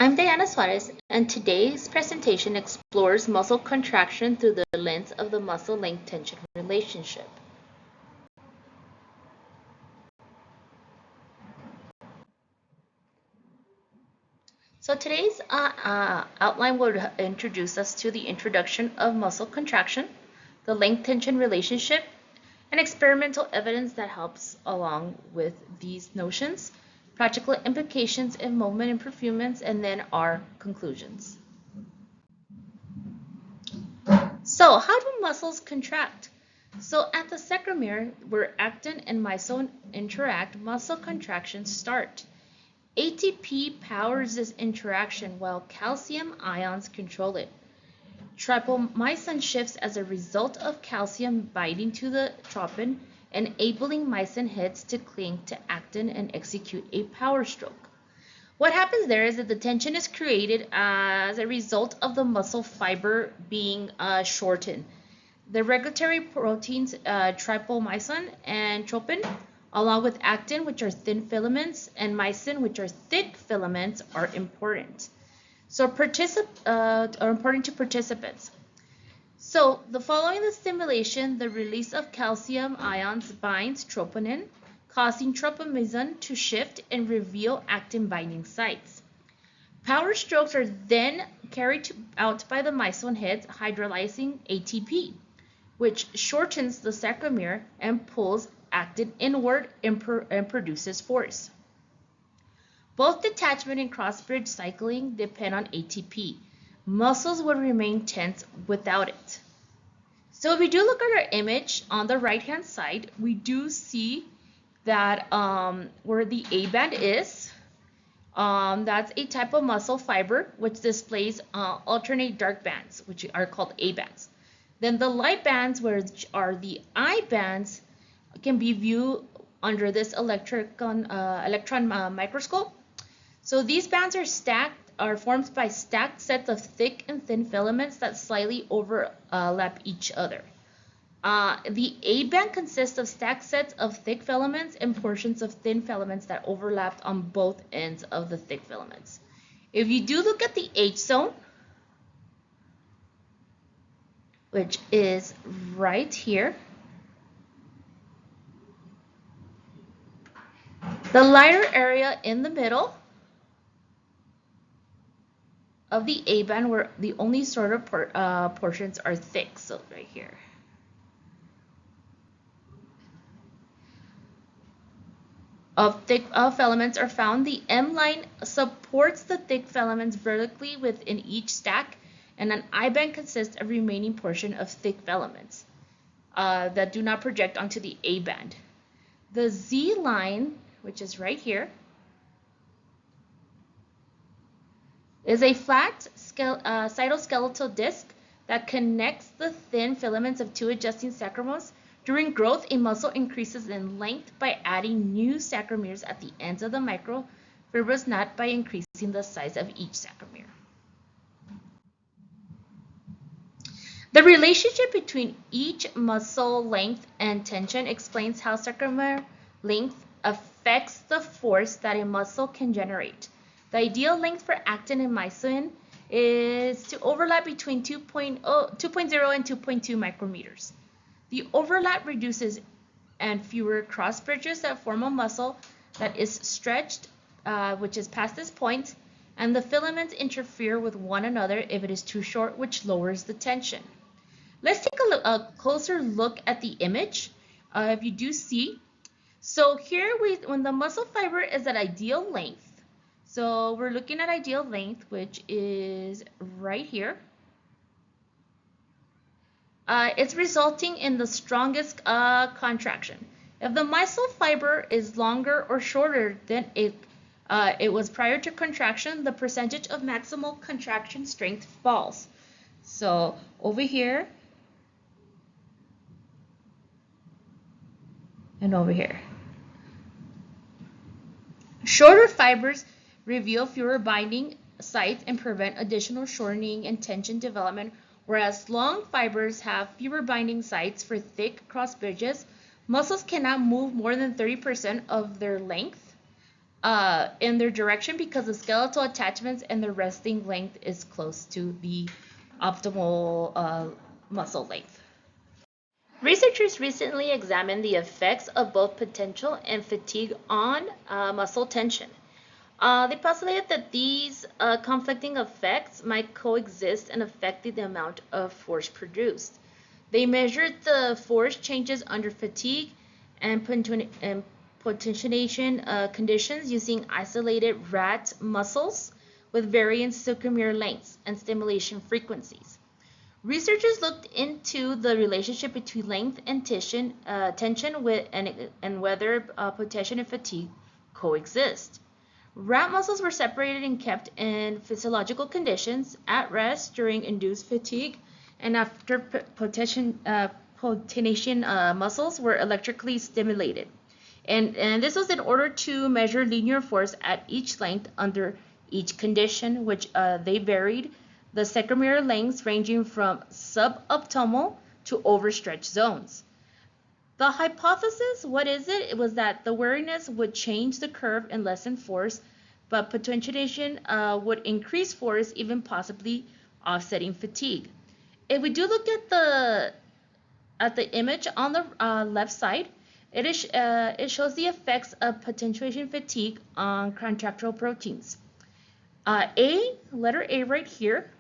I'm Diana Suarez, and today's presentation explores muscle contraction through the lens of the muscle length tension relationship. So today's outline will introduce us to the introduction of muscle contraction, the length tension relationship, and experimental evidence that helps along with these notions, practical implications in movement and performance, and then our conclusions. So how do muscles contract? So at the sarcomere, where actin and myosin interact, muscle contractions start. ATP powers this interaction while calcium ions control it. Trypomyosin shifts as a result of calcium binding to the tropin, enabling myosin heads to cling to actin and execute a power stroke. What happens there is that the tension is created as a result of the muscle fiber being shortened. The regulatory proteins trypomyosin and tropin, along with actin, which are thin filaments, and myosin, which are thick filaments, are important. So are important to participants. So following the stimulation, the release of calcium ions binds troponin, causing tropomyosin to shift and reveal actin binding sites. Power strokes are then carried out by the myosin heads, hydrolyzing ATP, which shortens the sarcomere and pulls actin inward and produces force. Both detachment and cross-bridge cycling depend on ATP. Muscles would remain tense without it. So if we do look at our image on the right-hand side, we do see that where the A band is, that's a type of muscle fiber which displays alternate dark bands, which are called A bands. Then the light bands, which are the I bands, can be viewed under this electron microscope. So these bands are formed by stacked sets of thick and thin filaments that slightly overlap each other. The A band consists of stacked sets of thick filaments and portions of thin filaments that overlapped on both ends of the thick filaments. If you do look at the H zone, which is right here, the lighter area in the middle of the A band, where the only sort of portions are thick, so right here. Of thick filaments are found. The M line supports the thick filaments vertically within each stack, and an I band consists of remaining portion of thick filaments that do not project onto the A band. The Z line, which is right here, is a flat cytoskeletal disc that connects the thin filaments of two adjacent sarcomeres. During growth, a muscle increases in length by adding new sarcomeres at the ends of the microfibrous knot by increasing the size of each sarcomere. The relationship between each muscle length and tension explains how sarcomere length affects the force that a muscle can generate. The ideal length for actin and myosin is to overlap between 2.0 and 2.2 micrometers. The overlap reduces and fewer cross bridges that form a muscle that is stretched, which is past this point, and the filaments interfere with one another if it is too short, which lowers the tension. Let's take a closer look at the image. If you do see, so here when the muscle fiber is at ideal length, so we're looking at ideal length, which is right here. It's resulting in the strongest contraction. If the muscle fiber is longer or shorter than it was prior to contraction, the percentage of maximal contraction strength falls. So over here and over here. Shorter fibers reveal fewer binding sites and prevent additional shortening and tension development, whereas long fibers have fewer binding sites for thick cross bridges. Muscles cannot move more than 30% of their length in their direction because the skeletal attachments and the resting length is close to the optimal muscle length. Researchers recently examined the effects of both potential and fatigue on muscle tension. They postulated that these conflicting effects might coexist in affecting the amount of force produced. They measured the force changes under fatigue and potentiation conditions using isolated rat muscles with varying sarcomere lengths and stimulation frequencies. Researchers looked into the relationship between length and tension and whether potentiation and fatigue coexist. Rat muscles were separated and kept in physiological conditions at rest during induced fatigue, and after potentiation muscles were electrically stimulated. And this was in order to measure linear force at each length under each condition, which they varied the sarcomere lengths ranging from suboptimal to overstretched zones. The hypothesis, what is it? It was that the weariness would change the curve and lessen force, but potentiation would increase force, even possibly offsetting fatigue. If we do look at the image on the left side, it shows the effects of potentiation fatigue on contractile proteins. Letter A right here,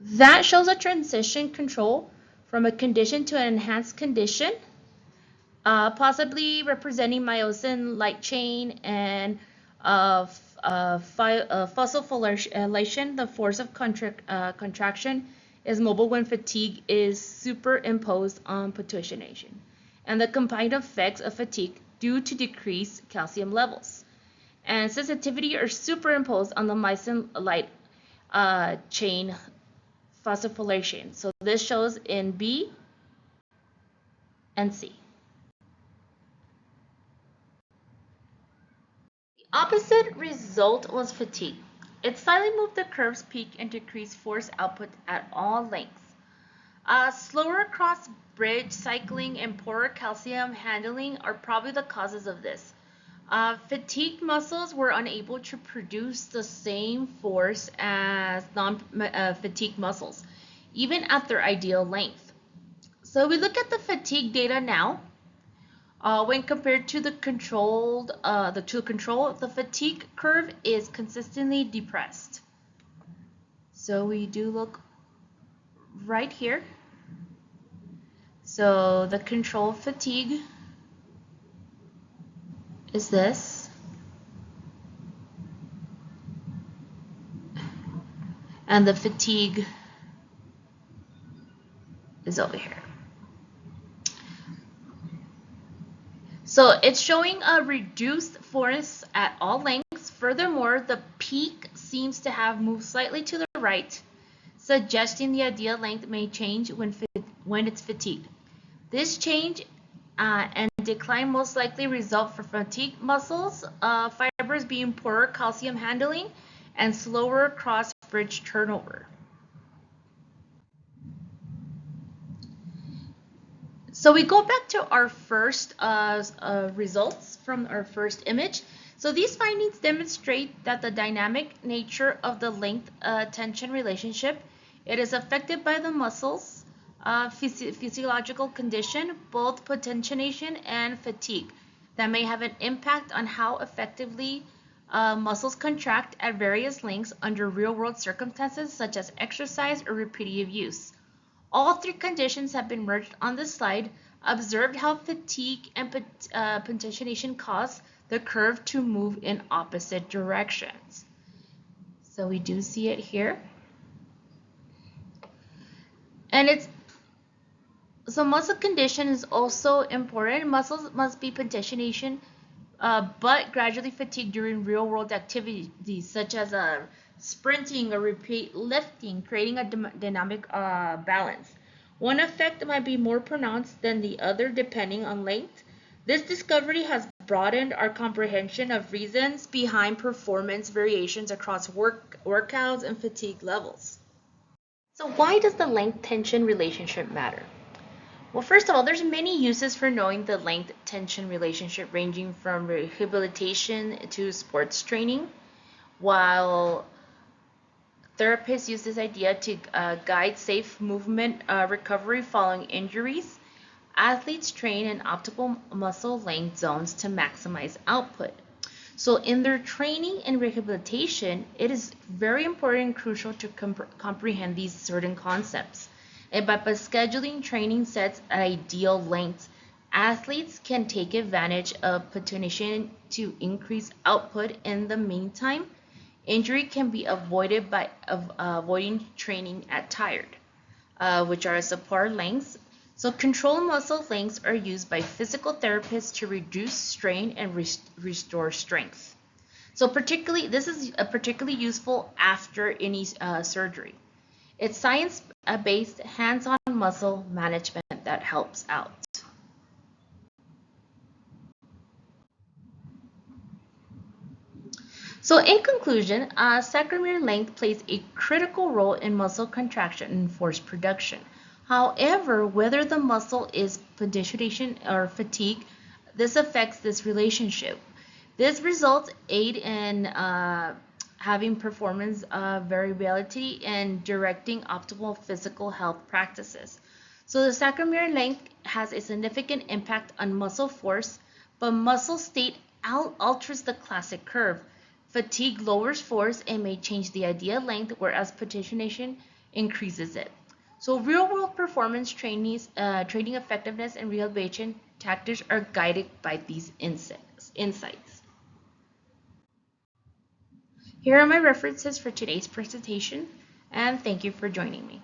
that shows a transition control from a condition to an enhanced condition, possibly representing myosin light chain and phosphorylation. The force of contraction is mobile when fatigue is superimposed on potentiation, and the combined effects of fatigue due to decreased calcium levels and sensitivity are superimposed on the myosin light chain phosphorylation. So this shows in B and C. The opposite result was fatigue. It slightly moved the curve's peak and decreased force output at all lengths. Slower cross-bridge cycling and poorer calcium handling are probably the causes of this. Fatigued muscles were unable to produce the same force as non-fatigued muscles, even at their ideal length. So we look at the fatigue data now. When compared to the control, the fatigue curve is consistently depressed. So we do look right here. So the control fatigue is this. And the fatigue is over here. So it's showing a reduced force at all lengths. Furthermore, the peak seems to have moved slightly to the right, suggesting the ideal length may change when it's fatigued. This change and decline most likely result from fatigued muscles fibers being poorer calcium handling and slower cross-bridge turnover. So we go back to our first results from our first image. So these findings demonstrate that the dynamic nature of the length-tension relationship, it is affected by the muscles, physiological condition, both potentiation and fatigue, that may have an impact on how effectively muscles contract at various lengths under real-world circumstances such as exercise or repetitive use. All three conditions have been merged on this slide. Observed how fatigue and potentiation cause the curve to move in opposite directions. So we do see it here. And so muscle condition is also important. Muscles must be potentiation, but gradually fatigued during real-world activities such as sprinting or repeat lifting, creating a dynamic balance. One effect might be more pronounced than the other depending on length. This discovery has broadened our comprehension of reasons behind performance variations across workouts and fatigue levels. So why does the length-tension relationship matter? Well, first of all, there's many uses for knowing the length-tension relationship, ranging from rehabilitation to sports training, while therapists use this idea to guide safe movement recovery following injuries. Athletes train in optimal muscle length zones to maximize output. So in their training and rehabilitation, it is very important and crucial to comprehend these certain concepts. And by scheduling training sets at ideal lengths, athletes can take advantage of potentiation to increase output. In the meantime, injury can be avoided by avoiding training at tired, which are support lengths. So controlled muscle lengths are used by physical therapists to reduce strain and restore strength. So this is particularly useful after any surgery. It's science-based, hands-on muscle management that helps out. So in conclusion, sarcomere length plays a critical role in muscle contraction and force production. However, whether the muscle is potentiation or fatigue, this affects this relationship. This results aid in having performance variability and directing optimal physical health practices. So the sarcomere length has a significant impact on muscle force, but muscle state alters the classic curve. Fatigue lowers force and may change the ideal length, whereas potentiation increases it. So real-world performance training effectiveness and rehabilitation tactics are guided by these insights. Here are my references for today's presentation, and thank you for joining me.